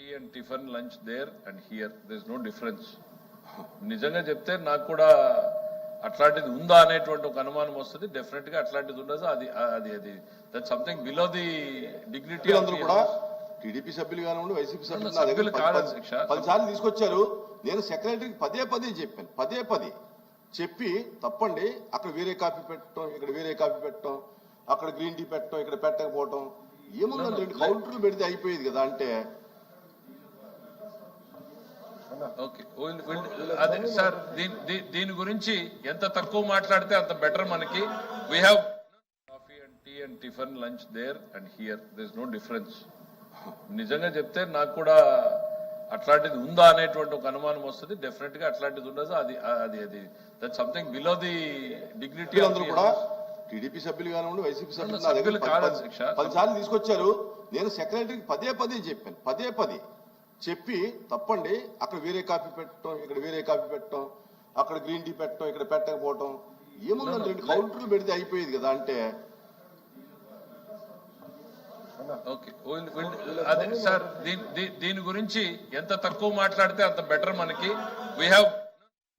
Tea and tiffin lunch there and here there is no difference. నిజంగా చెప్తే నాకు కూడా అట్లాంటిది ఉందా అనేటువంటి ఒక అనుమానం వస్తుంది. డెఫినెట్ గా అట్లాంటిది ఉండదు. అది అది అది that something below the dignity. అందరూ కూడా టీడీపీ సభ్యులు కానివ్వండి, వైసీపీ సభ్యులు సభ్యులు కాదు. 10 సార్లు తీసుకొచ్చారు. నేను సెక్రటరీకి పదే చెప్పాను, పదే చెప్పి తప్పండి, అక్కడ వేరే కాఫీ పెట్టడం, ఇక్కడ వేరే కాఫీ పెట్టడం, అక్కడ గ్రీన్ టీ పెట్టడం, ఇక్కడ పెట్టకపోవటం ఏముందంటే 2 కౌంటర్లు పెడితే అయిపోయేది కదా. అంటే ఓకే అదే సార్, దీని గురించి ఎంత తక్కువ మాట్లాడితే అంత బెటర్ మనకి. We have coffee and tea and tiffin lunch there and here there is no difference. నిజంగా చెప్తే నాకు కూడా అట్లాంటిది ఉందా అనేటువంటి ఒక అనుమానం వస్తుంది. డెఫినెట్ గా అట్లాంటిది ఉండదు. అది అది అది that something below the dignity. అందరూ కూడా టీడీపీ సభ్యులు కానివ్వండి, వైసీపీ సభ్యులు కాదు. 10 సార్లు తీసుకొచ్చారు. నేను సెక్రటరీకి పదే చెప్పాను, పదే చెప్పి తప్పండి, అక్కడ వేరే కాఫీ పెట్టడం, ఇక్కడ వేరే కాఫీ పెట్టడం, అక్కడ గ్రీన్ టీ పెట్టడం, ఇక్కడ పెట్టకపోవటం ఏముందంటే 2 కౌంటర్లు పెడితే అయిపోయేది కదా. అంటే ఓకే అదే సార్, దీని గురించి ఎంత తక్కువ మాట్లాడితే అంత బెటర్ మనకి. We have